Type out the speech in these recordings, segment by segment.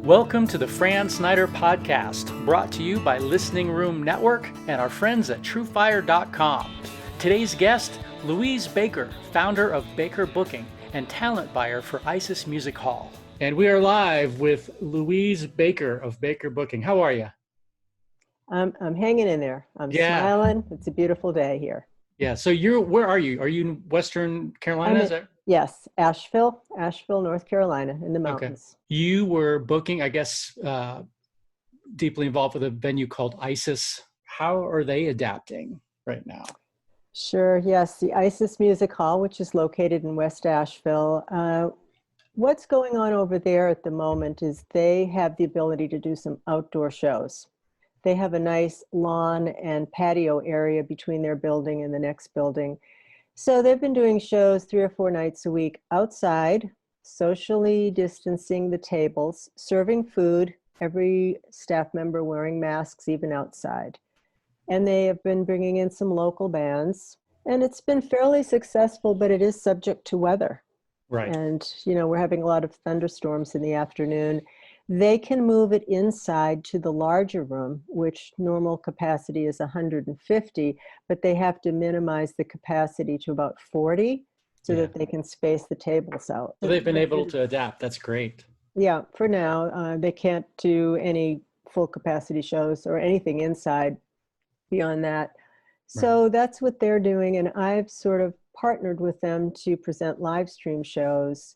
Welcome to the Fran Snyder Podcast, brought to you by Listening Room Network and our friends at TrueFire.com. Today's guest, Louise Baker, founder of Baker Booking and talent buyer for Isis Music Hall. And we are live with Louise Baker of Baker Booking. How are you? I'm hanging in there. I'm smiling. It's a beautiful day here. Yeah. So where are you? Are you in Western Carolina? Yes, Asheville, North Carolina, in the mountains. Okay. You were booking, I guess, deeply involved with a venue called Isis. How are they adapting right now? Sure. Yes, the Isis Music Hall, which is located in West Asheville. What's going on over there at the moment is they have the ability to do some outdoor shows. They have a nice lawn and patio area between their building and the next building. So they've been doing shows 3 or 4 nights a week outside, socially distancing the tables, serving food, every staff member wearing masks, even outside. And they have been bringing in some local bands. And it's been fairly successful, but it is subject to weather. Right. And, we're having a lot of thunderstorms in the afternoon. They can move it inside to the larger room, which normal capacity is 150, but they have to minimize the capacity to about 40 so that they can space the tables out. So they've been able to adapt. That's great. Yeah, for now. They can't do any full capacity shows or anything inside beyond that. So that's what they're doing. And I've sort of partnered with them to present live stream shows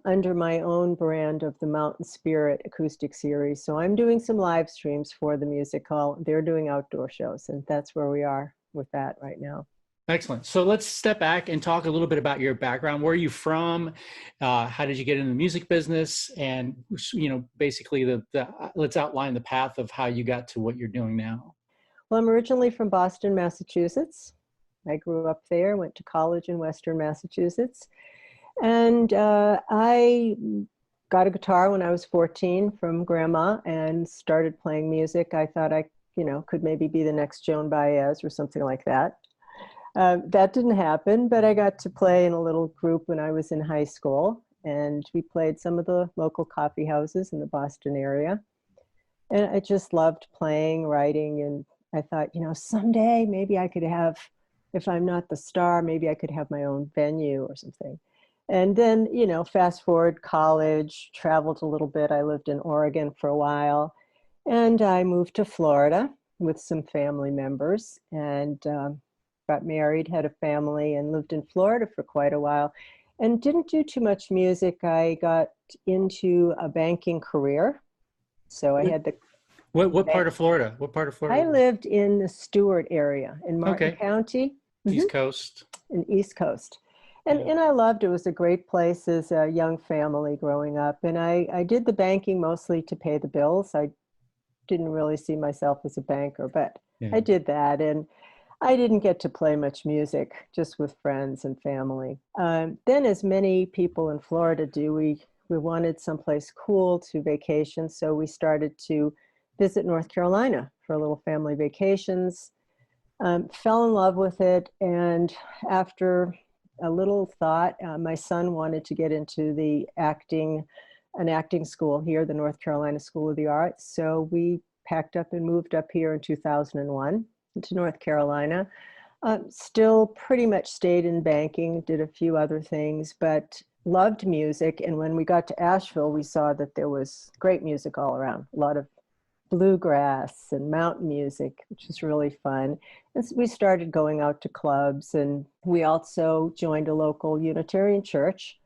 under my own brand of the Mountain Spirit acoustic series. So I'm doing some live streams for the music hall. They're doing outdoor shows, and that's where we are with that right now. Excellent. So let's step back and talk a little bit about your background. Where are you from? How did you get into the music business? And, basically let's outline the path of how you got to what you're doing now. Well, I'm originally from Boston, Massachusetts. I grew up there, went to college in Western Massachusetts. And I got a guitar when I was 14 from grandma and started playing music. I thought I, could maybe be the next Joan Baez or something like that. That didn't happen, but I got to play in a little group when I was in high school. And we played some of the local coffee houses in the Boston area. And I just loved playing, writing. And I thought, someday maybe I could have, if I'm not the star, maybe I could have my own venue or something. And then, fast forward, college, traveled a little bit. I lived in Oregon for a while, and I moved to Florida with some family members and got married, had a family, and lived in Florida for quite a while and didn't do too much music. I got into a banking career. So I had the... What part of Florida? What part of Florida? I lived in the Stewart area in Martin County. East Coast. In East Coast. And I loved it. It was a great place as a young family growing up. And I did the banking mostly to pay the bills. I didn't really see myself as a banker, but I did that. And I didn't get to play much music, just with friends and family. Then, as many people in Florida do, we wanted someplace cool to vacation. So we started to visit North Carolina for a little family vacations. Fell in love with it. And after a little thought, my son wanted to get into an acting school here, the North Carolina School of the Arts. So we packed up and moved up here in 2001 to North Carolina. Still pretty much stayed in banking, did a few other things, but loved music. And when we got to Asheville, we saw that there was great music all around, a lot of bluegrass and mountain music, which was really fun. And so we started going out to clubs, and we also joined a local Unitarian church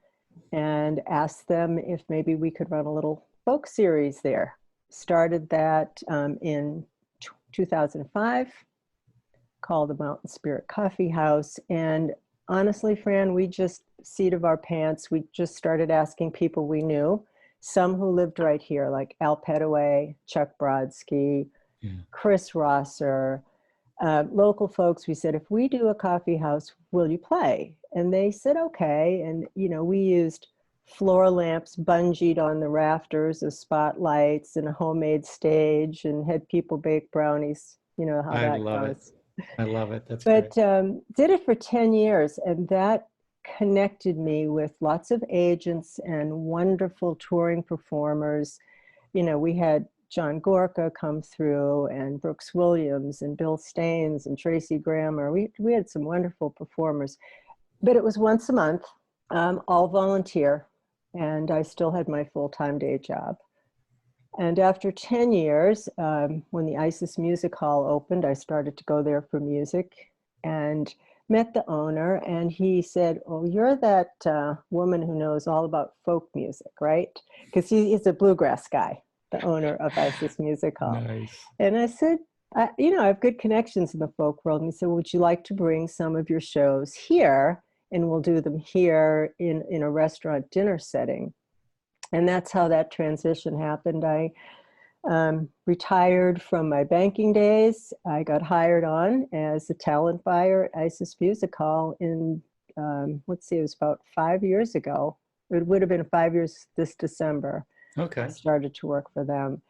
and asked them if maybe we could run a little folk series there. Started that in 2005, called the Mountain Spirit Coffee House. And honestly, Fran, we just, seat of our pants, we just started asking people we knew, some who lived right here, like Al Petaway, Chuck Brodsky, Chris Rosser, local folks. We said, if we do a coffee house, will you play? And they said, okay. And, we used floor lamps bungeed on the rafters of spotlights and a homemade stage and had people bake brownies. You know how that goes. I love it. That's but great. Did it for 10 years, and that connected me with lots of agents and wonderful touring performers. You know, we had John Gorka come through, and Brooks Williams and Bill Staines and Tracy Grammer. We had some wonderful performers, but it was once a month, all volunteer, and I still had my full-time day job. And after 10 years, when the ISIS Music Hall opened, I started to go there for music and met the owner, and he said, "Oh, you're that woman who knows all about folk music, right?" Because he's a bluegrass guy, the owner of ISIS Music Hall. Nice. And I said, I have good connections in the folk world. And he said, "Would you like to bring some of your shows here? And we'll do them here in a restaurant dinner setting." And that's how that transition happened. I retired from my banking days. I got hired on as a talent buyer at ISIS Music Hall in, it was about 5 years ago. It would have been 5 years this December. Okay. I started to work for them.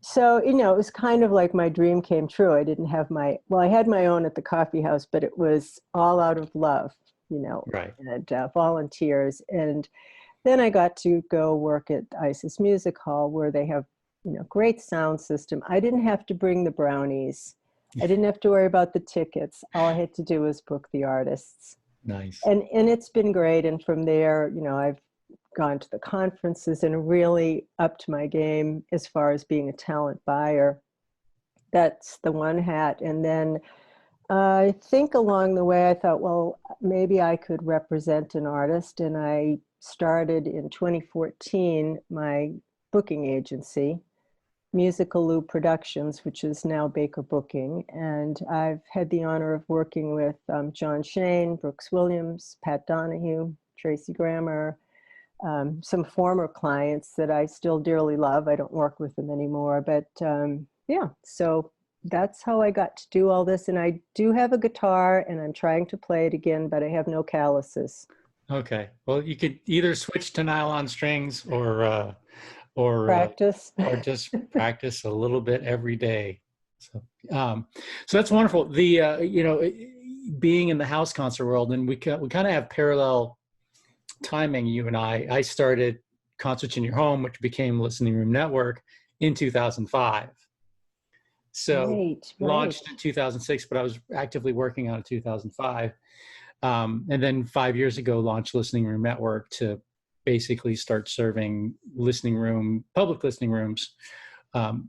So, it was kind of like my dream came true. I didn't have I had my own at the coffee house, but it was all out of love, Right. and volunteers. And then I got to go work at ISIS Music Hall, where they have, great sound system. I didn't have to bring the brownies. I didn't have to worry about the tickets. All I had to do was book the artists. Nice. And it's been great. And from there, I've gone to the conferences and really upped my game as far as being a talent buyer. That's the one hat. And then I think along the way, I thought, well, maybe I could represent an artist. And I started in 2014 my booking agency, Musical Lou Productions, which is now Baker Booking. And I've had the honor of working with John Shane, Brooks Williams, Pat Donahue, Tracy Grammer, some former clients that I still dearly love. I don't work with them anymore, but so that's how I got to do all this. And I do have a guitar, and I'm trying to play it again, but I have no calluses. Okay. Well, you could either switch to nylon strings or Practice. or just practice a little bit every day. So, so that's wonderful. The being in the house concert world, and we kind of have parallel timing. You and I started Concerts in Your Home, which became Listening Room Network, in 2005. So launched in 2006, but I was actively working on it in 2005. And then 5 years ago, launched Listening Room Network to basically start serving public listening rooms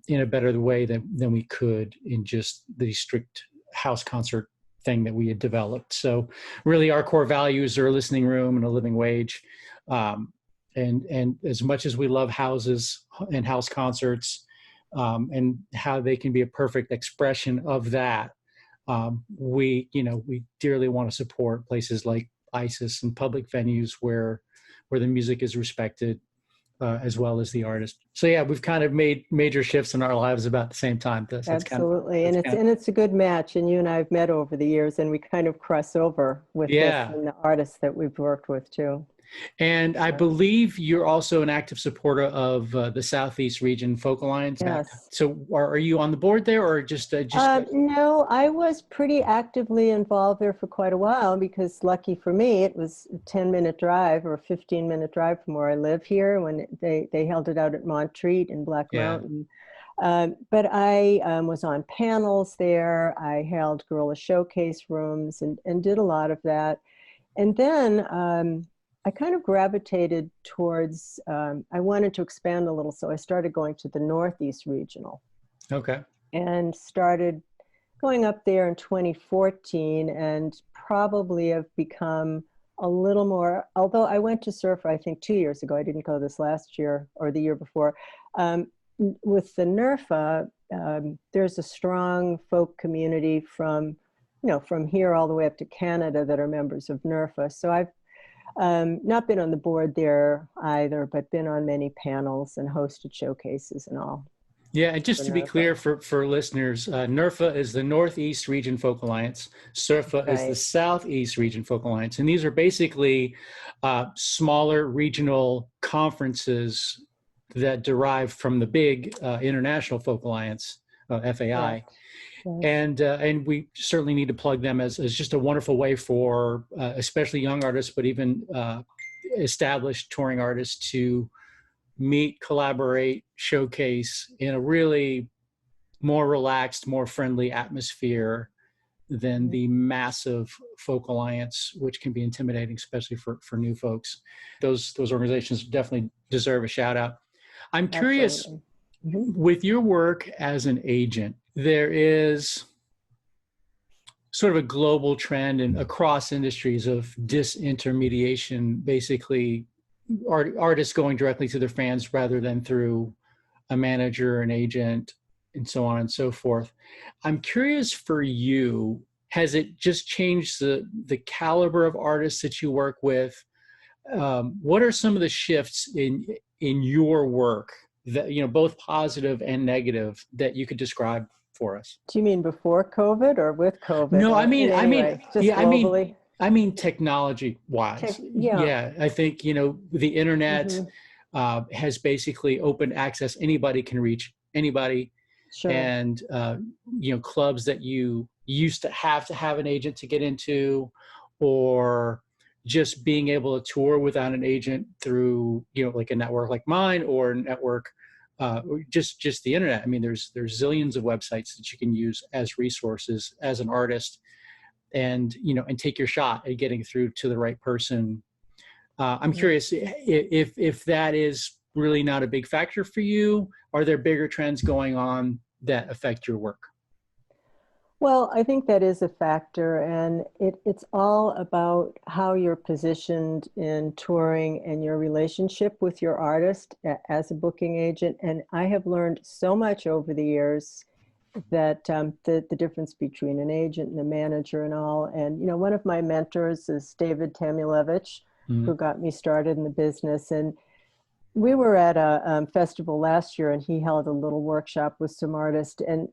in a better way than we could in just the strict house concert thing that we had developed. So really our core values are a listening room and a living wage. And as much as we love houses and house concerts and how they can be a perfect expression of that, we dearly want to support places like ISIS and public venues where the music is respected, as well as the artist. So yeah, we've kind of made major shifts in our lives about the same time. Absolutely, and it's a good match. And you and I have met over the years, and we kind of cross over with this and the artists that we've worked with too. And I believe you're also an active supporter of the Southeast Region Folk Alliance. Yes. So are you on the board there, or just? No, I was pretty actively involved there for quite a while, because lucky for me, it was a 10-minute drive or a 15-minute drive from where I live here when they held it out at Montreat in Black Mountain. But I was on panels there. I held guerrilla showcase rooms and did a lot of that. And then I kind of gravitated towards, I wanted to expand a little, so I started going to the Northeast Regional. Okay. And started going up there in 2014, and probably have become a little more, although I went to surf, I think 2 years ago, I didn't go this last year or the year before. With the NERFA, there's a strong folk community from here all the way up to Canada that are members of NERFA. So I've not been on the board there either, but been on many panels and hosted showcases and all. Yeah, and just to be clear for listeners, NERFA is the Northeast Region Folk Alliance. SURFA is the Southeast Region Folk Alliance. And these are basically smaller regional conferences that derive from the big International Folk Alliance, FAI. And we certainly need to plug them as just a wonderful way for especially young artists, but even established touring artists to meet, collaborate, showcase in a really more relaxed, more friendly atmosphere than the massive folk alliance, which can be intimidating, especially for new folks. Those organizations definitely deserve a shout out. I'm curious, with your work as an agent, there is sort of a global trend and across industries of disintermediation, basically artists going directly to their fans rather than through a manager, an agent, and so on and so forth. I'm curious for you, has it just changed the caliber of artists that you work with? What are some of the shifts in your work that, both positive and negative, that you could describe for us? Do you mean before COVID or with COVID? No, I mean, globally? I mean technology wise. Yeah. I think, the internet has basically open access. Anybody can reach anybody. Sure. And, clubs that you used to have an agent to get into, or just being able to tour without an agent through, like a network like mine, or a network, or just the internet. I mean, there's zillions of websites that you can use as resources as an artist, and, and take your shot at getting through to the right person. I'm curious if that is really not a big factor for you. Are there bigger trends going on that affect your work? Well, I think that is a factor, and it's all about how you're positioned in touring and your relationship with your artist as a booking agent. And I have learned so much over the years that the difference between an agent and a manager and all. And, one of my mentors is David Tamulevich, who got me started in the business. And we were at a festival last year, and he held a little workshop with some artists, and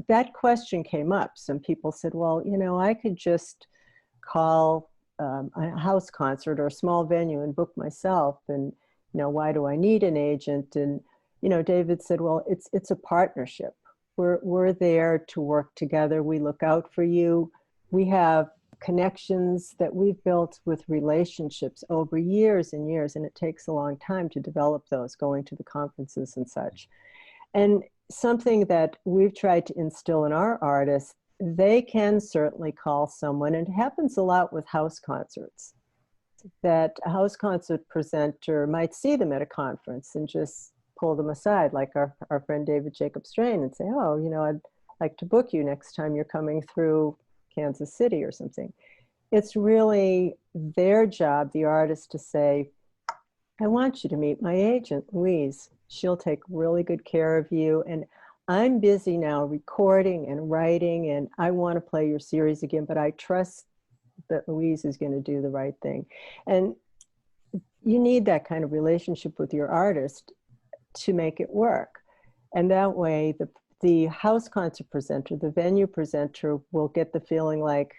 that question came up. Some people said, well, I could just call a house concert or a small venue and book myself, and, why do I need an agent? And, David said, well, it's a partnership. We're there to work together. We look out for you. We have connections that we've built with relationships over years and years, and it takes a long time to develop those, going to the conferences and such. And something that we've tried to instill in our artists, they can certainly call someone, and it happens a lot with house concerts, that a house concert presenter might see them at a conference and just pull them aside, like our friend David Jacob Strain, and say, oh, I'd like to book you next time you're coming through Kansas City or something. It's really their job, the artist, to say, I want you to meet my agent, Louise. She'll take really good care of you. And I'm busy now recording and writing, and I want to play your series again, but I trust that Louise is going to do the right thing. And you need that kind of relationship with your artist to make it work. And that way, the house concert presenter, the venue presenter, will get the feeling like,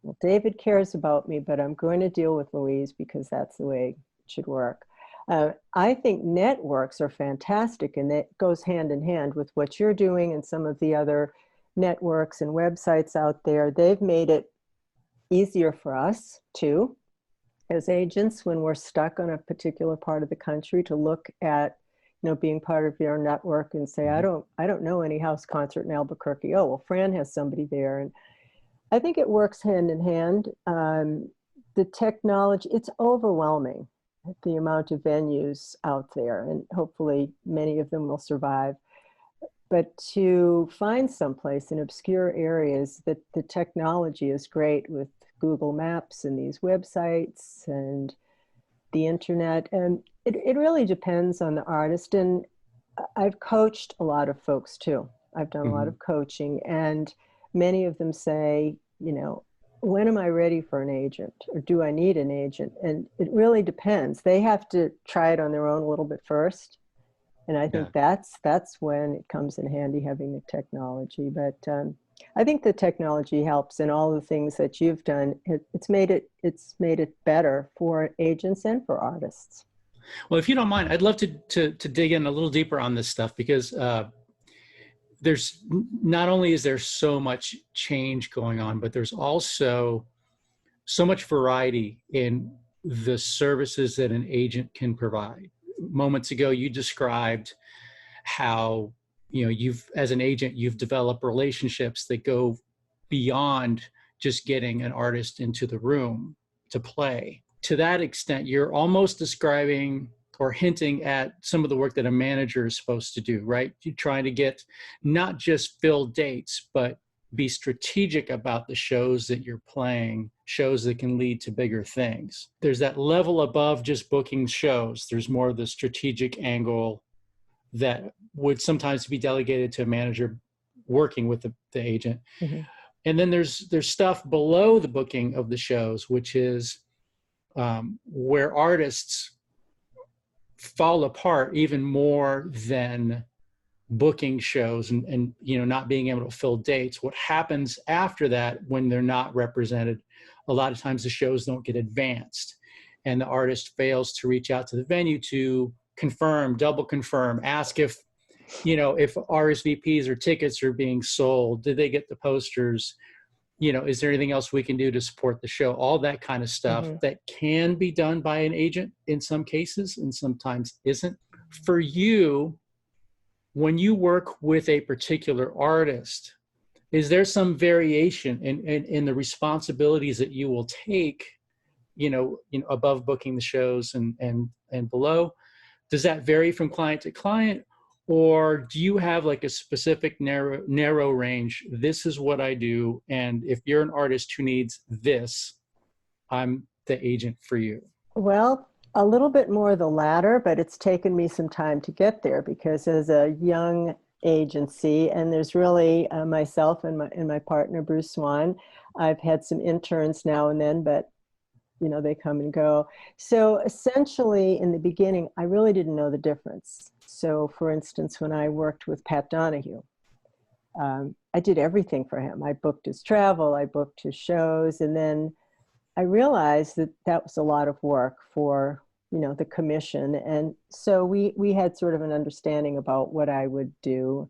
well, David cares about me, but I'm going to deal with Louise because that's the way it should work. I think networks are fantastic, and that goes hand in hand with what you're doing and some of the other networks and websites out there. They've made it easier for us too, as agents, when we're stuck on a particular part of the country, to look at, being part of your network and say, I don't know any house concert in Albuquerque. Oh, well, Fran has somebody there. And I think it works hand in hand. The technology, it's overwhelming, the amount of venues out there, and hopefully many of them will survive. But to find someplace in obscure areas, that the technology is great with Google Maps and these websites and the internet. And it really depends on the artist. And I've coached a lot of folks too. I've done a lot of coaching, and many of them say, when am I ready for an agent, or do I need an agent? And it really depends. They have to try it on their own a little bit first. And I think that's when it comes in handy, having the technology. But I think the technology helps in all the things that you've done. It's made it better for agents and for artists. Well, if you don't mind, I'd love to dig in a little deeper on this stuff, because there's not only is there so much change going on, but there's also so much variety in the services that an agent can provide. Moments ago, you described how, as an agent, you've developed relationships that go beyond just getting an artist into the room to play. To that extent, you're almost describing or hinting at some of the work that a manager is supposed to do, right? You're trying to get not just fill dates, but be strategic about the shows that you're playing, shows that can lead to bigger things. There's that level above just booking shows. There's more of the strategic angle that would sometimes be delegated to a manager working with the agent. Mm-hmm. And then there's stuff below the booking of the shows, which is where artists fall apart even more than booking shows and not being able to fill dates. What happens after that when they're not represented, a lot of times the shows don't get advanced and the artist fails to reach out to the venue to confirm, double confirm, ask if RSVPs or tickets are being sold. Did they get the posters? Is there anything else we can do to support the show? All that kind of stuff mm-hmm. that can be done by an agent in some cases and sometimes isn't. For you, when you work with a particular artist, is there some variation in the responsibilities that you will take, above booking the shows and below? Does that vary from client to client? Or do you have like a specific narrow range? This is what I do. And if you're an artist who needs this, I'm the agent for you. Well, a little bit more the latter, but it's taken me some time to get there because as a young agency, and there's really myself and my partner, Bruce Swan, I've had some interns now and then, but they come and go. So essentially in the beginning, I really didn't know the difference. So for instance, when I worked with Pat Donahue, I did everything for him. I booked his travel, I booked his shows, and then I realized that was a lot of work for, the commission. And so we had sort of an understanding about what I would do.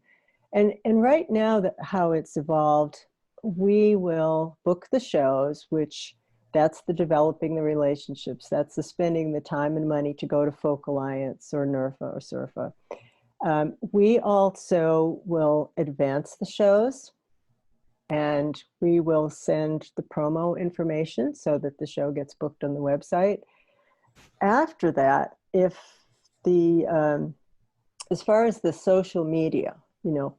And right now, how it's evolved, we will book the shows, which that's the developing the relationships. That's the spending the time and money to go to Folk Alliance or NERFA or SURFA. We also will advance the shows and we will send the promo information so that the show gets booked on the website. After that, if as far as the social media,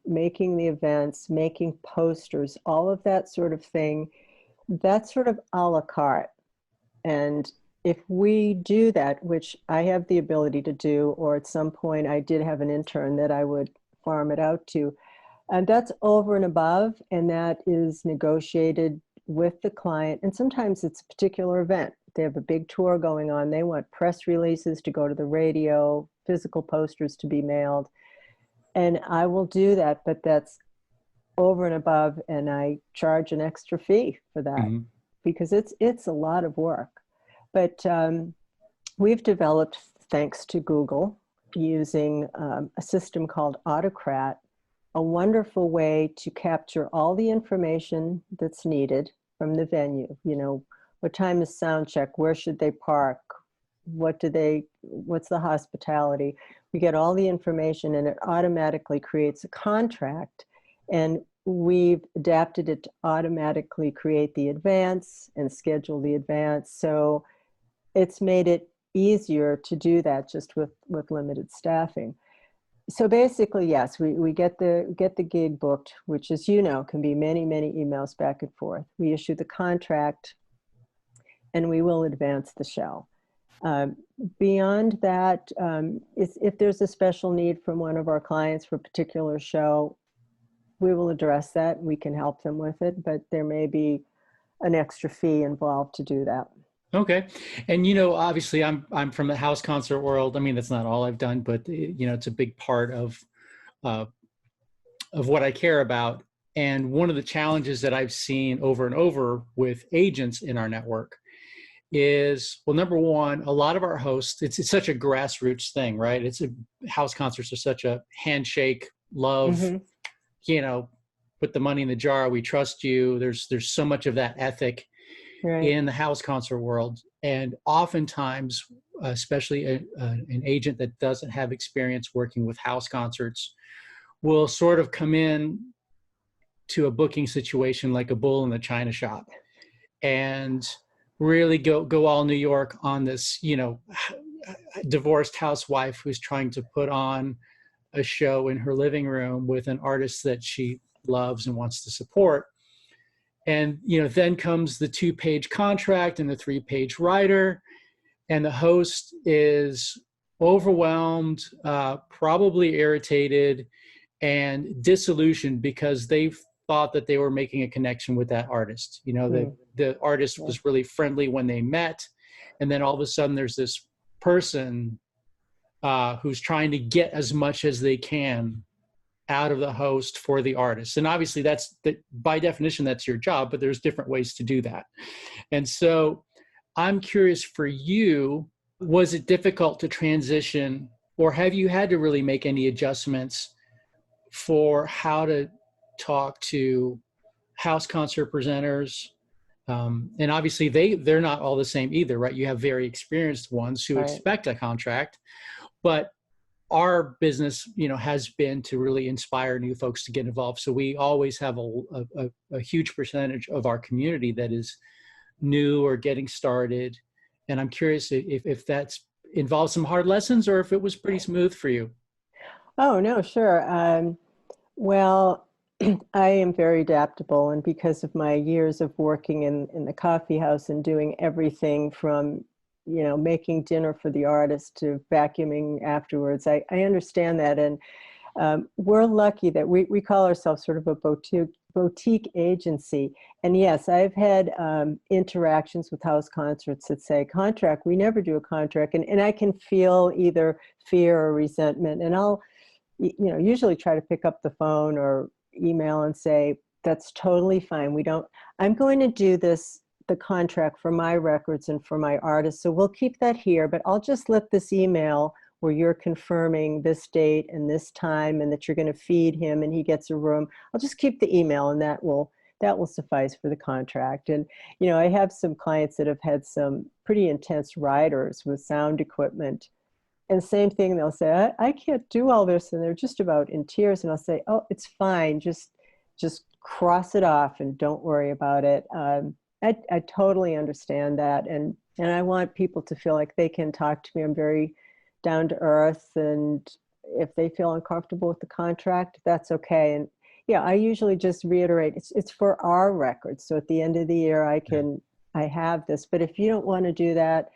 making the events, making posters, all of that sort of thing, that's sort of a la carte. And if we do that, which I have the ability to do, or at some point I did have an intern that I would farm it out to, and that's over and above, and that is negotiated with the client. And sometimes it's a particular event. They have a big tour going on. They want press releases to go to the radio, physical posters to be mailed. And I will do that, but that's over and above, and I charge an extra fee for that mm-hmm. because it's a lot of work. But we've developed, thanks to Google, using a system called Autocrat, a wonderful way to capture all the information that's needed from the venue. What time is sound check? Where should they park? What's the hospitality? We get all the information and it automatically creates a contract. And we've adapted it to automatically create the advance and schedule the advance. So it's made it easier to do that just with limited staffing. So basically, yes, we get the gig booked, which, as you know, can be many, many emails back and forth. We issue the contract and we will advance the show. Beyond that, if there's a special need from one of our clients for a particular show, we will address that. We can help them with it, but there may be an extra fee involved to do that. Okay. And, obviously I'm from the house concert world. I mean, that's not all I've done, but it's a big part of what I care about. And one of the challenges that I've seen over and over with agents in our network is, well, number one, a lot of our hosts, it's such a grassroots thing, right? House concerts are such a handshake, love, mm-hmm. put the money in the jar. We trust you. There's so much of that ethic Right. in the house concert world. And oftentimes, especially an agent that doesn't have experience working with house concerts will sort of come in to a booking situation like a bull in the china shop and really go all New York on this, divorced housewife who's trying to put on a show in her living room with an artist that she loves and wants to support. And, then comes the 2-page contract and the 3-page writer, and the host is overwhelmed, probably irritated and disillusioned because they thought that they were making a connection with that artist. The artist was really friendly when they met. And then all of a sudden there's this person who's trying to get as much as they can out of the host for the artist. And obviously by definition, that's your job, but there's different ways to do that. And so I'm curious for you, was it difficult to transition, or have you had to really make any adjustments for how to talk to house concert presenters? And obviously they're not all the same either, right? You have very experienced ones who expect a contract, but our business, has been to really inspire new folks to get involved. So we always have a huge percentage of our community that is new or getting started. And I'm curious if that's involved some hard lessons or if it was pretty smooth for you. Oh, no, sure. Well, I am very adaptable, and because of my years of working in the coffee house and doing everything from making dinner for the artist to vacuuming afterwards, I understand that. And we're lucky that we call ourselves sort of a boutique agency. And yes, I've had interactions with house concerts that say, contract, we never do a contract. And I can feel either fear or resentment. And I'll, usually try to pick up the phone or email and say, that's totally fine. I'm going to do the contract for my records and for my artists. So we'll keep that here, but I'll just let this email where you're confirming this date and this time and that you're going to feed him and he gets a room. I'll just keep the email, and that will suffice for the contract. And, I have some clients that have had some pretty intense riders with sound equipment. And same thing, they'll say, I can't do all this. And they're just about in tears. And I'll say, oh, it's fine. Just cross it off and don't worry about it. I totally understand that. And I want people to feel like they can talk to me. I'm very down to earth. And if they feel uncomfortable with the contract, that's okay. And yeah, I usually just reiterate, it's for our records. So at the end of the year, I have this. But if you don't want to do that,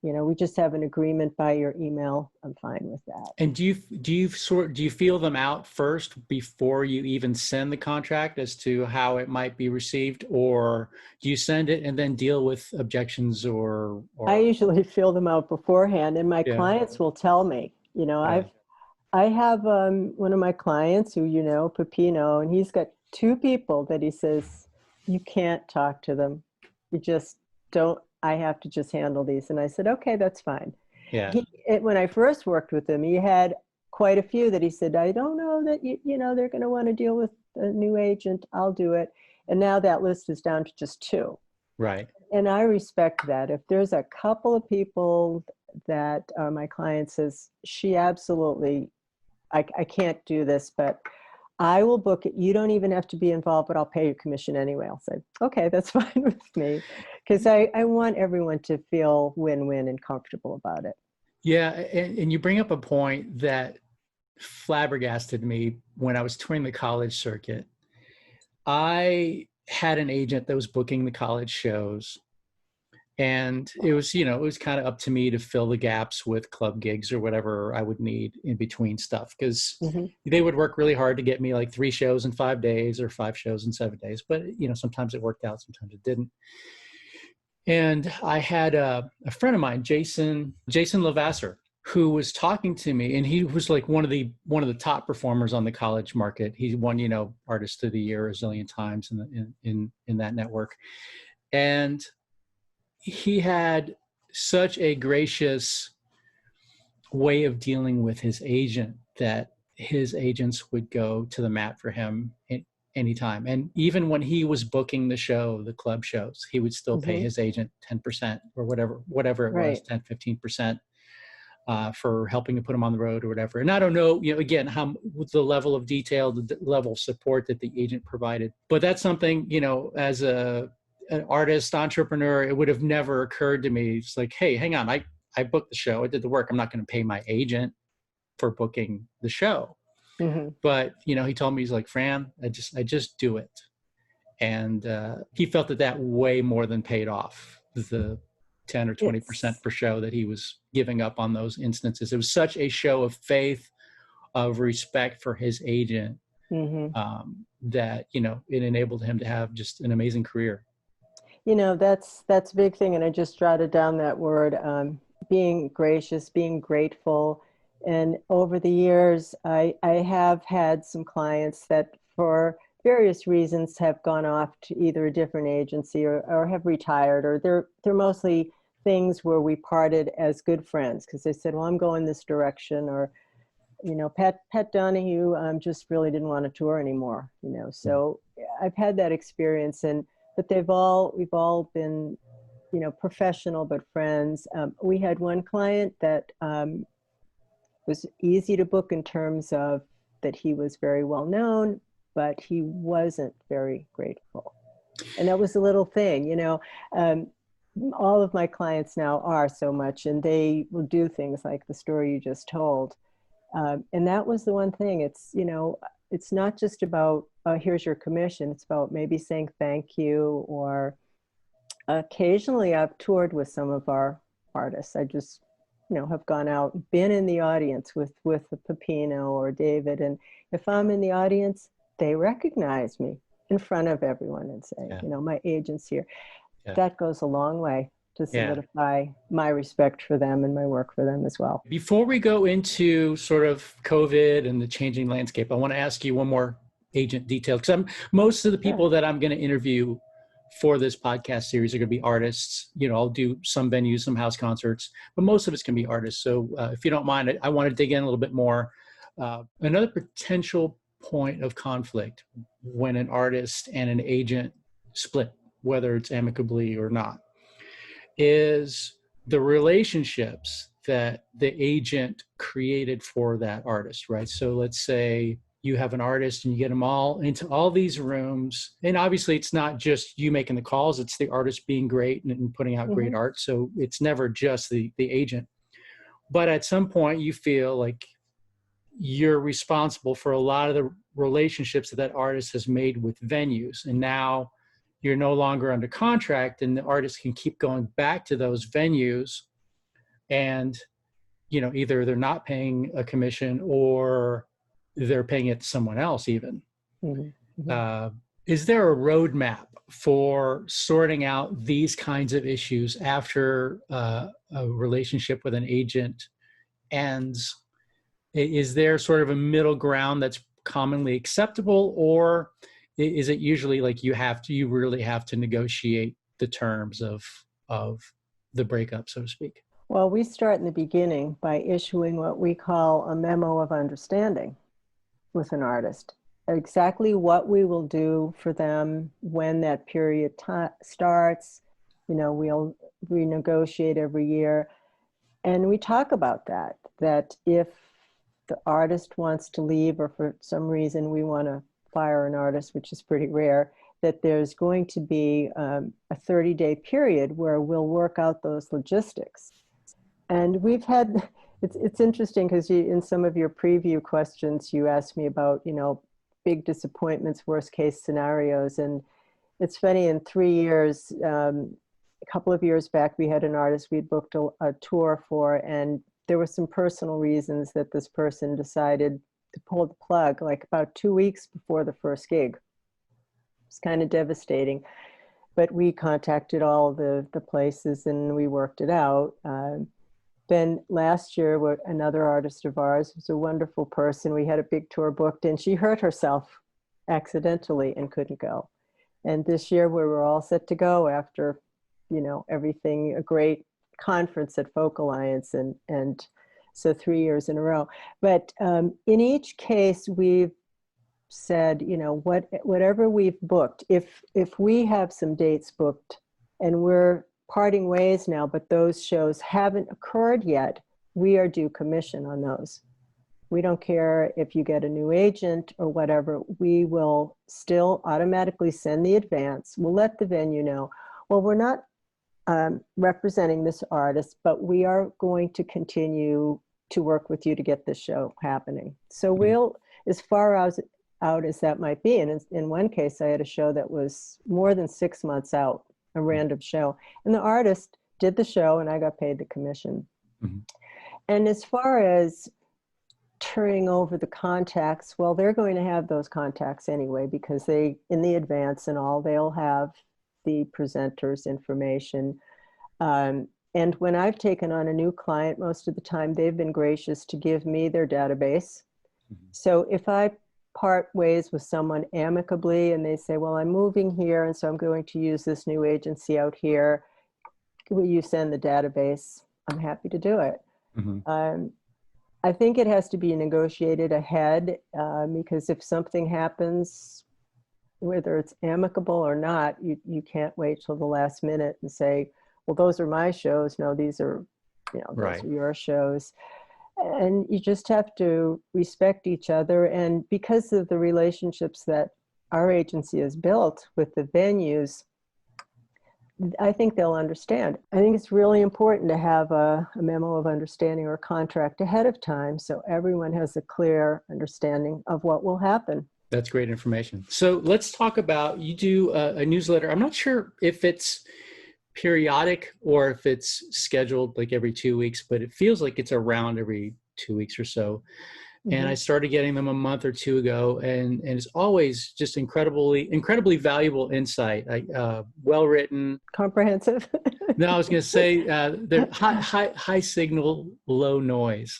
we just have an agreement by your email, I'm fine with that. And do you feel them out first before you even send the contract as to how it might be received, or do you send it and then deal with objections or... I usually feel them out beforehand, and my clients will tell me. I have one of my clients who, Peppino, and he's got 2 people that he says, you can't talk to them. You just don't. I have to just handle these. And I said, okay, that's fine. Yeah. When I first worked with him, he had quite a few that he said, I don't know that, they're going to want to deal with a new agent. I'll do it. And now that list is down to just 2. Right. And I respect that. If there's a couple of people that my client says, she absolutely, I can't do this, but I will book it. You don't even have to be involved, but I'll pay your commission anyway. I'll say, okay, that's fine with me. Because I want everyone to feel win-win and comfortable about it. Yeah, and you bring up a point that flabbergasted me when I was touring the college circuit. I had an agent that was booking the college shows, and it was kind of up to me to fill the gaps with club gigs or whatever I would need in between stuff, because they would work really hard to get me like 3 shows in 5 days or 5 shows in 7 days. But, sometimes it worked out, sometimes it didn't. And I had a friend of mine, Jason Lavasser, who was talking to me, and he was like one of the top performers on the college market. He won, Artist of the Year a zillion times in that network. And he had such a gracious way of dealing with his agent that his agents would go to the mat for him anytime. And even when he was booking the show, the club shows, he would still pay his agent 10% or whatever it was, Right. 10, 15%. For helping to put him on the road or whatever. And I don't know, again, how with the level of detail, the level of support that the agent provided. But that's something, as an artist, entrepreneur, it would have never occurred to me. It's like, hey, hang on, I booked the show, I did the work. I'm not going to pay my agent for booking the show. Mm-hmm. But, he told me, he's like, Fran, I just do it. And he felt that way more than paid off the 10 or 20% per show that he was giving up on those instances. It was such a show of faith, of respect for his agent, that, it enabled him to have just an amazing career. That's a big thing. And I just jotted down that word, being gracious, being grateful. And over the years, I have had some clients that for various reasons have gone off to either a different agency or have retired, or they're mostly things where we parted as good friends because they said, well, I'm going this direction, or, Pat Donahue just really didn't want to tour anymore, So I've had that experience, but we've all been, professional, but friends. We had one client that was easy to book in terms of that he was very well known, but he wasn't very grateful. And that was a little thing, all of my clients now are so much, and they will do things like the story you just told. And that was the one thing. It's, it's not just about, here's your commission. It's about maybe saying thank you, or occasionally I've toured with some of our artists. I just, have gone out, been in the audience with Pepino or David. And if I'm in the audience, they recognize me in front of everyone and say, my agent's here. Yeah. That goes a long way to solidify my respect for them and my work for them as well. Before we go into sort of COVID and the changing landscape, I want to ask you one more agent detail, because most of the people that I'm going to interview for this podcast series are going to be artists. I'll do some venues, some house concerts, but most of it's going to be artists. So if you don't mind, I want to dig in a little bit more. Another potential point of conflict when an artist and an agent split, whether it's amicably or not, is the relationships that the agent created for that artist, right? So let's say you have an artist and you get them all into all these rooms. And obviously it's not just you making the calls, it's the artist being great and putting out great art. So it's never just the agent. But at some point you feel like you're responsible for a lot of the relationships that artist has made with venues. And now you're no longer under contract, and the artist can keep going back to those venues, and either they're not paying a commission or they're paying it to someone else even. Is there a roadmap for sorting out these kinds of issues after a relationship with an agent ends? Is there sort of a middle ground that's commonly acceptable, or is it usually like you really have to negotiate the terms of the breakup, so to speak? Well, we start in the beginning by issuing what we call a memo of understanding with an artist. Exactly what we will do for them when that period starts. We'll renegotiate every year. And we talk about that if the artist wants to leave, or for some reason we want to fire an artist, which is pretty rare, that there's going to be a 30-day period where we'll work out those logistics. And we've had, it's interesting because in some of your preview questions, you asked me about, big disappointments, worst case scenarios. And it's funny, in 3 years, a couple of years back, we had an artist we'd booked a tour for, and there were some personal reasons that this person decided to pull the plug like about 2 weeks before the first gig. It's kind of devastating, but we contacted all the places and we worked it out. Then last year, another artist of ours was a wonderful person. We had a big tour booked, and she hurt herself accidentally and couldn't go. And this year we were all set to go after, everything, a great conference at Folk Alliance, and So 3 years in a row. But in each case, we've said, whatever we've booked, if we have some dates booked and we're parting ways now, but those shows haven't occurred yet, we are due commission on those. We don't care if you get a new agent or whatever, we will still automatically send the advance. We'll let the venue know, well, we're not representing this artist, but we are going to continue to work with you to get this show happening. So we'll, as far out as that might be, and in one case, I had a show that was more than 6 months out, a random show, and the artist did the show and I got paid the commission. Mm-hmm. And as far as turning over the contacts, well, they're going to have those contacts anyway, because they, in the advance and all, they'll have the presenter's information. And when I've taken on a new client, most of the time they've been gracious to give me their database. Mm-hmm. So if I part ways with someone amicably and they say, well, I'm moving here and so I'm going to use this new agency out here, will you send the database? I'm happy to do it. Mm-hmm. I think it has to be negotiated ahead, because if something happens, whether it's amicable or not, you can't wait till the last minute and say, well, those are my shows. No, these are, right. Those are your shows. And you just have to respect each other. And because of the relationships that our agency has built with the venues, I think they'll understand. I think it's really important to have a memo of understanding or a contract ahead of time so everyone has a clear understanding of what will happen. That's great information. So let's talk about, you do a newsletter. I'm not sure if it's periodic or if it's scheduled like every 2 weeks, but it feels like it's around every 2 weeks or so. Mm-hmm. And I started getting them a month or two ago, and it's always just incredibly valuable insight. Well written, comprehensive. No, I was going to say they're high signal, low noise.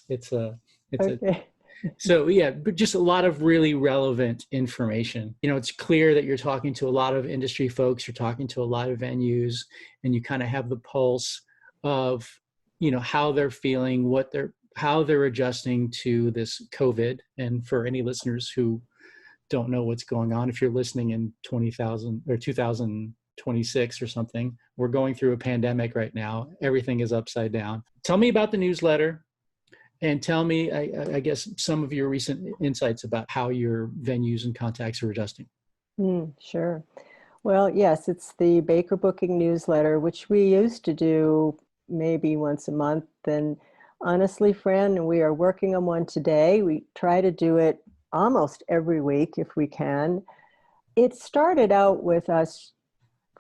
So yeah, but just a lot of really relevant information. It's clear that you're talking to a lot of industry folks, you're talking to a lot of venues, and you kind of have the pulse of, how they're feeling, how they're adjusting to this COVID. And for any listeners who don't know what's going on, if you're listening in 2026 or something, we're going through a pandemic right now. Everything is upside down. Tell me about the newsletter. And tell me, I guess, some of your recent insights about how your venues and contacts are adjusting. Sure. Well, yes, it's the Baker Booking newsletter, which we used to do maybe once a month. And honestly, Fran, we are working on one today. We try to do it almost every week if we can. It started out with us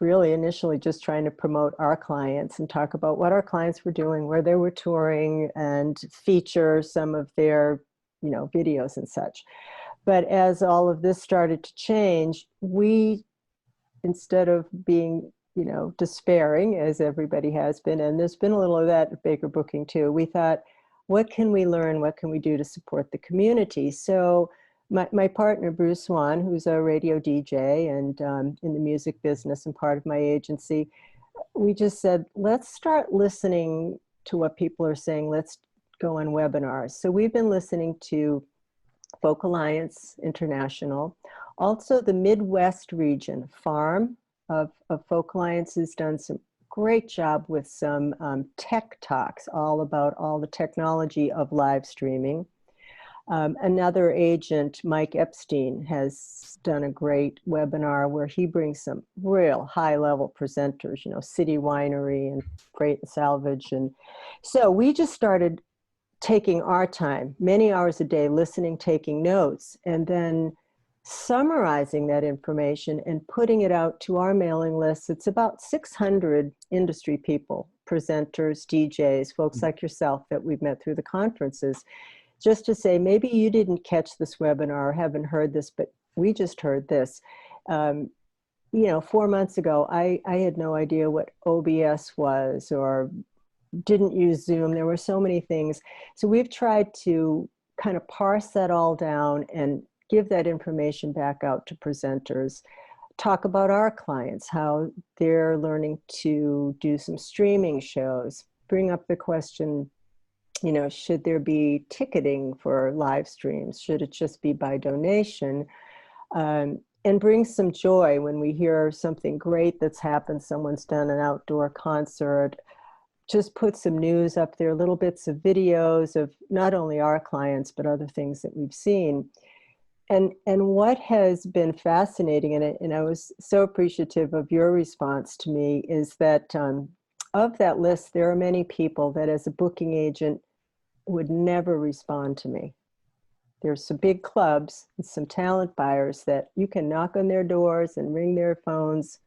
really initially just trying to promote our clients and talk about what our clients were doing, where they were touring, and feature some of their, videos and such. But as all of this started to change, we, instead of being, despairing, as everybody has been, and there's been a little of that at Baker Booking too, we thought, what can we learn? What can we do to support the community? So my partner, Bruce Swan, who's a radio DJ and in the music business and part of my agency, we just said, let's start listening to what people are saying. Let's go on webinars. So we've been listening to Folk Alliance International. Also, the Midwest region, FARM of Folk Alliance has done some great job with some tech talks all about all the technology of live streaming. Another agent, Mike Epstein, has done a great webinar where he brings some real high-level presenters, City Winery and Freight and Salvage. And so we just started taking our time, many hours a day, listening, taking notes, and then summarizing that information and putting it out to our mailing list. It's about 600 industry people, presenters, DJs, folks like yourself that we've met through the conferences, just to say, maybe you didn't catch this webinar or haven't heard this, but we just heard this. 4 months ago, I had no idea what OBS was or didn't use Zoom. There were so many things. So we've tried to kind of parse that all down and give that information back out to presenters, talk about our clients, how they're learning to do some streaming shows, bring up the question, should there be ticketing for live streams? Should it just be by donation? And brings some joy when we hear something great that's happened. Someone's done an outdoor concert. Just put some news up there, little bits of videos of not only our clients, but other things that we've seen. And what has been fascinating, and I was so appreciative of your response to me, is that of that list, there are many people that as a booking agent would never respond to me. There's some big clubs and some talent buyers that you can knock on their doors and ring their phones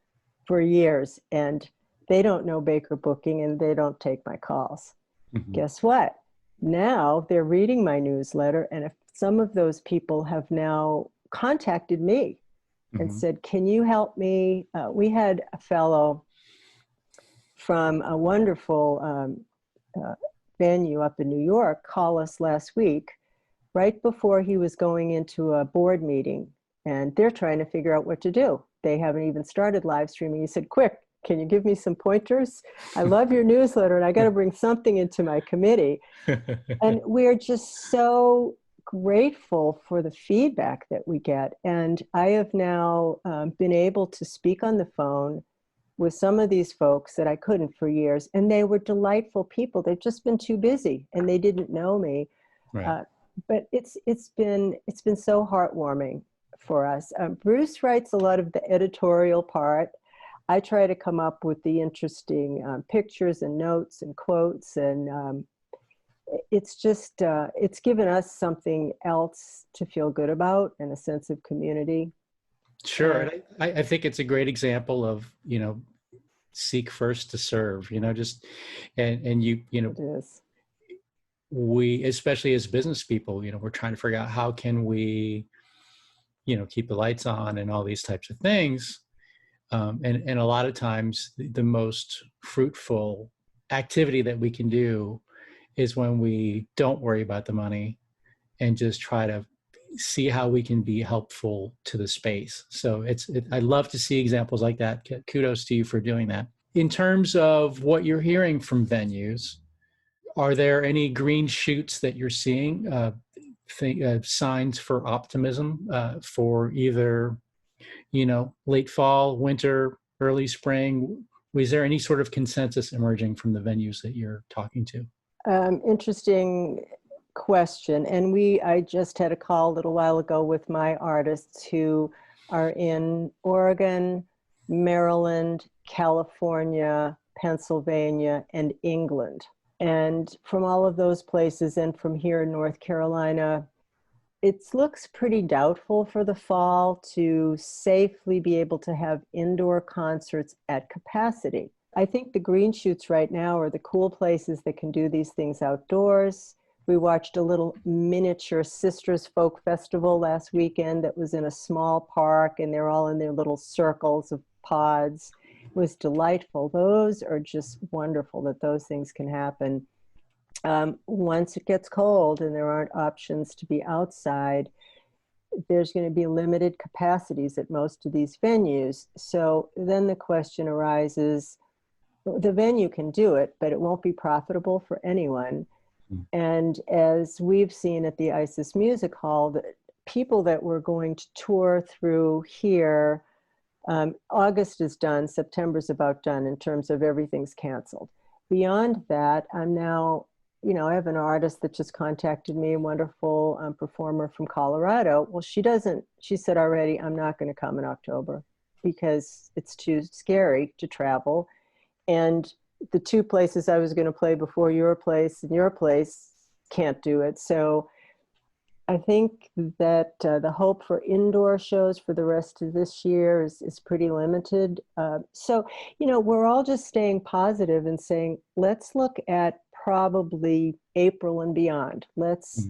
for years, and they don't know Baker Booking and they don't take my calls. Mm-hmm. Guess what? Now they're reading my newsletter, and if some of those people have now contacted me and said, can you help me? We had a fellow from a wonderful venue up in New York call us last week, right before he was going into a board meeting, and they're trying to figure out what to do. They haven't even started live streaming. He said, quick, can you give me some pointers? I love your newsletter and I got to bring something into my committee. And we're just so grateful for the feedback that we get. And I have now been able to speak on the phone with some of these folks that I couldn't for years. And they were delightful people. They've just been too busy and they didn't know me. Right. But it's been so heartwarming for us. Bruce writes a lot of the editorial part. I try to come up with the interesting pictures and notes and quotes, and it's just it's given us something else to feel good about and a sense of community. Sure, and I think it's a great example of seek first to serve. Just and you know. It is. We, especially as business people, we're trying to figure out how can we, keep the lights on and all these types of things. And a lot of times the most fruitful activity that we can do is when we don't worry about the money and just try to see how we can be helpful to the space. So I love to see examples like that. Kudos to you for doing that. In terms of what you're hearing from venues, are there any green shoots that you're seeing, signs for optimism for either, late fall, winter, early spring? Was there any sort of consensus emerging from the venues that you're talking to? Interesting question. And I just had a call a little while ago with my artists who are in Oregon, Maryland, California, Pennsylvania, and England. And from all of those places and from here in North Carolina, it looks pretty doubtful for the fall to safely be able to have indoor concerts at capacity. I think the green shoots right now are the cool places that can do these things outdoors. We watched a little miniature Sisters Folk Festival last weekend that was in a small park, and they're all in their little circles of pods. It was delightful. Those are just wonderful that those things can happen. Once it gets cold and there aren't options to be outside, there's going to be limited capacities at most of these venues. So then the question arises, the venue can do it, but it won't be profitable for anyone. And as we've seen at the ISIS Music Hall, the people that were going to tour through here, August is done, September's about done in terms of everything's canceled. Beyond that, I'm now, I have an artist that just contacted me, a wonderful performer from Colorado. Well, she said already, I'm not going to come in October because it's too scary to travel. And the two places I was going to play before your place and your place can't do it. So I think that the hope for indoor shows for the rest of this year is pretty limited. So, we're all just staying positive and saying, let's look at probably April and beyond. Let's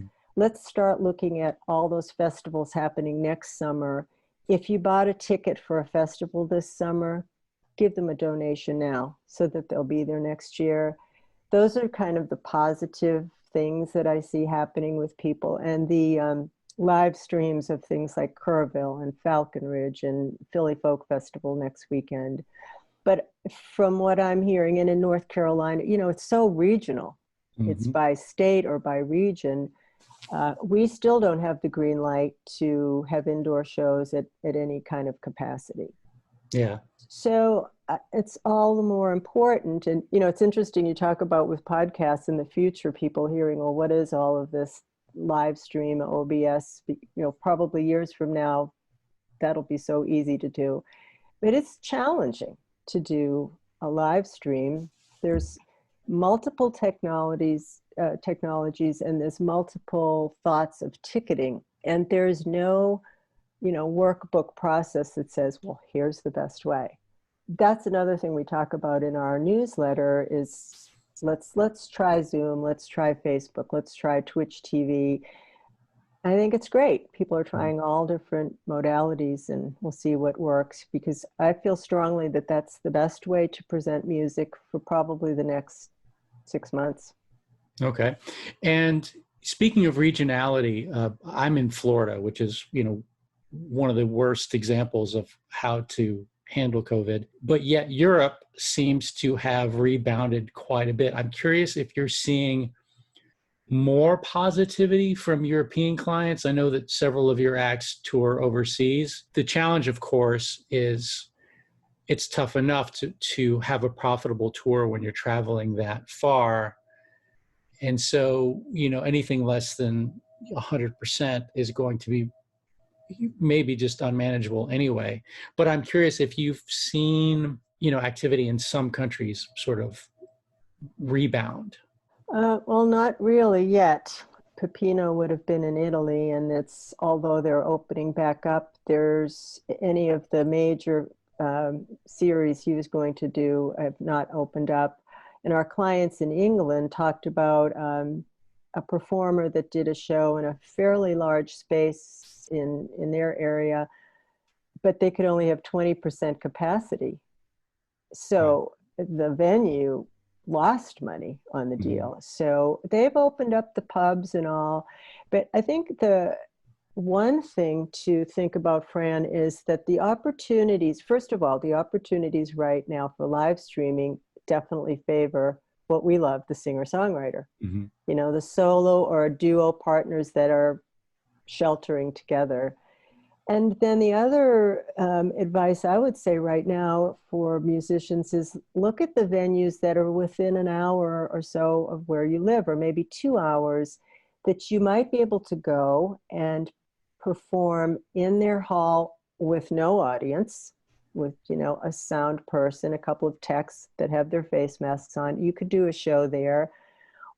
start looking at all those festivals happening next summer. If you bought a ticket for a festival this summer, give them a donation now so that they'll be there next year. Those are kind of the positive things that I see happening with people, and the live streams of things like Kerrville and Falcon Ridge and Philly Folk Festival next weekend. But from what I'm hearing, and in North Carolina, it's so regional. it's Mm-hmm. by state or by region, we still don't have the green light to have indoor shows at any kind of capacity. Yeah. So it's all the more important. And, it's interesting you talk about with podcasts in the future, people hearing, well, what is all of this live stream, OBS? Probably years from now, that'll be so easy to do. But it's challenging to do a live stream. There's multiple technologies, and there's multiple thoughts of ticketing. And there's no workbook process that says, well, here's the best way. That's another thing we talk about in our newsletter is let's try Zoom, let's try Facebook, let's try Twitch TV. I think it's great. People are trying all different modalities, and we'll see what works, because I feel strongly that that's the best way to present music for probably the next 6 months. Okay. And speaking of regionality, I'm in Florida, which is, one of the worst examples of how to handle COVID, but yet Europe seems to have rebounded quite a bit. I'm curious if you're seeing more positivity from European clients. I know that several of your acts tour overseas. The challenge, of course, is it's tough enough to have a profitable tour when you're traveling that far. And so, anything less than 100% is going to be maybe just unmanageable anyway. But I'm curious if you've seen, activity in some countries sort of rebound. Well, not really yet. Peppino would have been in Italy, and although they're opening back up, there's any of the major series he was going to do have not opened up. And our clients in England talked about a performer that did a show in a fairly large space in their area, but they could only have 20% capacity. So the venue lost money on the deal. So they've opened up the pubs and all. But I think the one thing to think about, Fran, is that the opportunities, first of all, the opportunities right now for live streaming definitely favor what we love, the singer-songwriter. Mm-hmm. The solo or duo partners that are sheltering together. And then the other advice I would say right now for musicians is look at the venues that are within an hour or so of where you live, or maybe 2 hours, that you might be able to go and perform in their hall with no audience, with, a sound person, a couple of techs that have their face masks on. You could do a show there,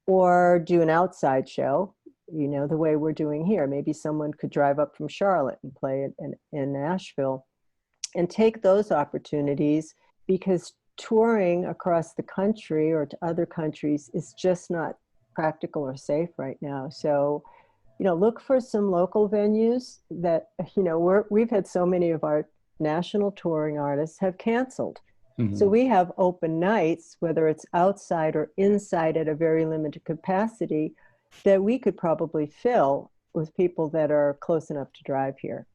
or do an outside show, the way we're doing here. Maybe someone could drive up from Charlotte and play it in Asheville, and take those opportunities, because touring across the country or to other countries is just not practical or safe right now. So, look for some local venues that, we've had so many of our national touring artists have canceled. Mm-hmm. So we have open nights, whether it's outside or inside at a very limited capacity, that we could probably fill with people that are close enough to drive here.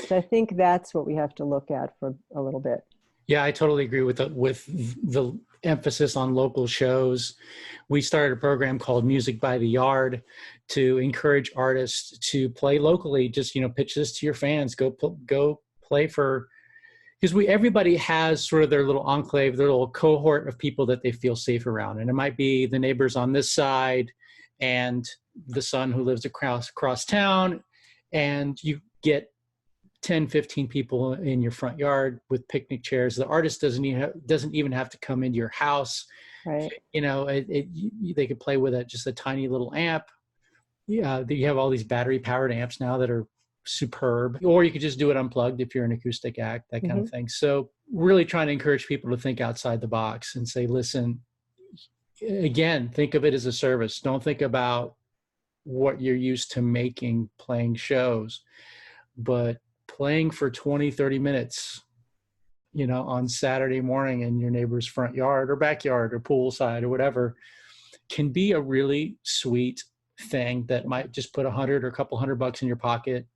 So I think that's what we have to look at for a little bit. Yeah, I totally agree with the emphasis on local shows. We started a program called Music by the Yard to encourage artists to play locally. Just, pitch this to your fans. Go play for, because everybody has sort of their little enclave, their little cohort of people that they feel safe around. And it might be the neighbors on this side and the son who lives across town, and you get 10, 15 people in your front yard with picnic chairs. The artist doesn't even have to come into your house. Right. They could play with just a tiny little amp. Yeah, you have all these battery powered amps now that are superb, or you could just do it unplugged if you're an acoustic act, that kind of thing. So really trying to encourage people to think outside the box and say, listen, again, think of it as a service. Don't think about what you're used to playing shows, but playing for 20, 30 minutes, on Saturday morning in your neighbor's front yard or backyard or poolside or whatever, can be a really sweet thing that might just put $100 or a couple $100 in your pocket.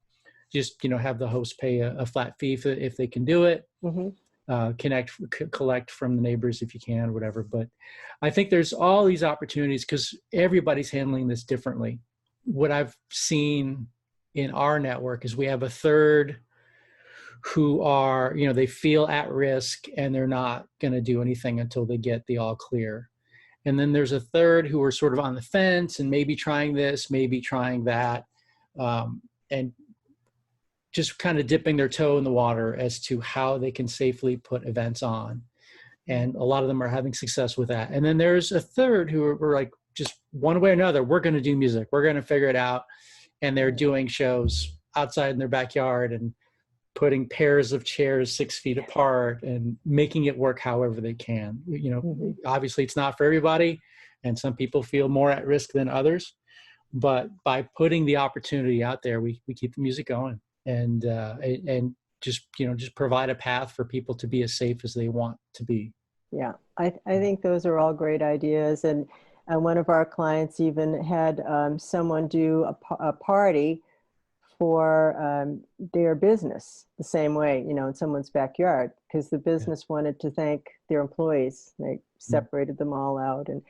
Just, have the host pay a flat fee if they can do it. Mm-hmm. collect from the neighbors if you can, or whatever. But I think there's all these opportunities because everybody's handling this differently. What I've seen in our network is we have a third who are, they feel at risk and they're not going to do anything until they get the all clear. And then there's a third who are sort of on the fence and maybe trying this, maybe trying that, and just kind of dipping their toe in the water as to how they can safely put events on. And a lot of them are having success with that. And then there's a third who are like, just one way or another, we're going to do music. We're going to figure it out. And they're doing shows outside in their backyard and putting pairs of chairs 6 feet apart and making it work however they can. Obviously it's not for everybody, and some people feel more at risk than others. But by putting the opportunity out there, we keep the music going and just provide a path for people to be as safe as they want to be. Yeah, I think those are all great ideas. And one of our clients even had someone do a party for their business the same way, in someone's backyard, because the business wanted to thank their employees. They separated them all out. And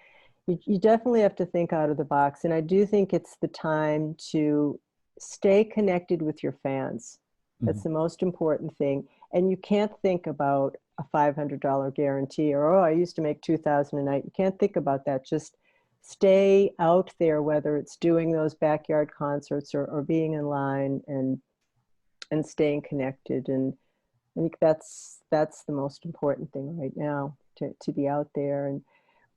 you definitely have to think out of the box. And I do think it's the time to stay connected with your fans. That's the most important thing. And you can't think about a $500 guarantee or, I used to make $2,000 a night. You can't think about that. Just stay out there, whether it's doing those backyard concerts or being in line and staying connected. And I think that's the most important thing right now, to be out there. And,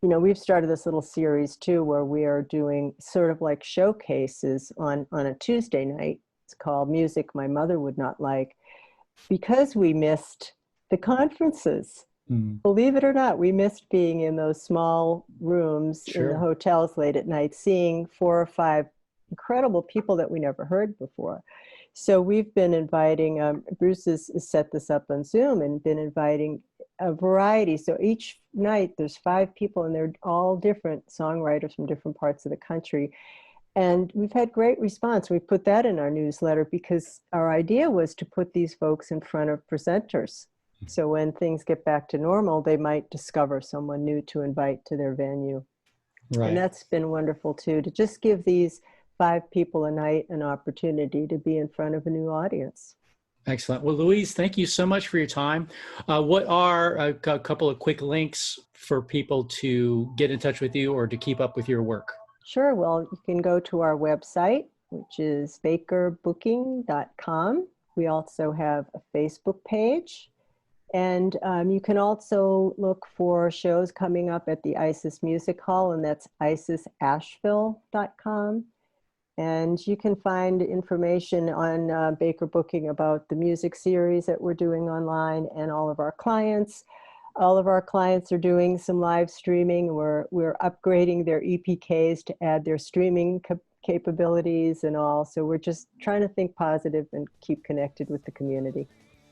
we've started this little series too, where we are doing sort of like showcases on a Tuesday night. It's called Music My Mother Would Not Like, because we missed the conferences. Believe it or not, we missed being in those small rooms in the hotels late at night, seeing 4 or 5 incredible people that we never heard before. So we've been inviting, Bruce has set this up on Zoom and been inviting a variety. So each night there's 5 people and they're all different songwriters from different parts of the country. And we've had great response. We put that in our newsletter because our idea was to put these folks in front of presenters. So when things get back to normal, they might discover someone new to invite to their venue. Right. And that's been wonderful too, to just give these 5 people a night an opportunity to be in front of a new audience. Excellent. Well, Louise, thank you so much for your time. What are a couple of quick links for people to get in touch with you or to keep up with your work? Sure. Well, you can go to our website, which is bakerbooking.com. We also have a Facebook page. And you can also look for shows coming up at the ISIS Music Hall, and that's isisasheville.com. And you can find information on Baker Booking about the music series that we're doing online and all of our clients. All of our clients are doing some live streaming. We're upgrading their EPKs to add their streaming capabilities and all. So we're just trying to think positive and keep connected with the community.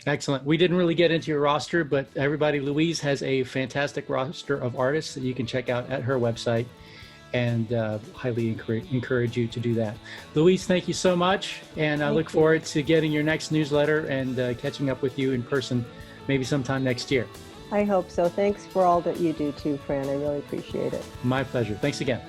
Excellent. We didn't really get into your roster, but everybody, Louise has a fantastic roster of artists that you can check out at her website, and highly encourage you to do that. Louise, thank you so much, and I look forward to getting your next newsletter and catching up with you in person maybe sometime next year. I hope so. Thanks for all that you do too, Fran. I really appreciate it. My pleasure. Thanks again.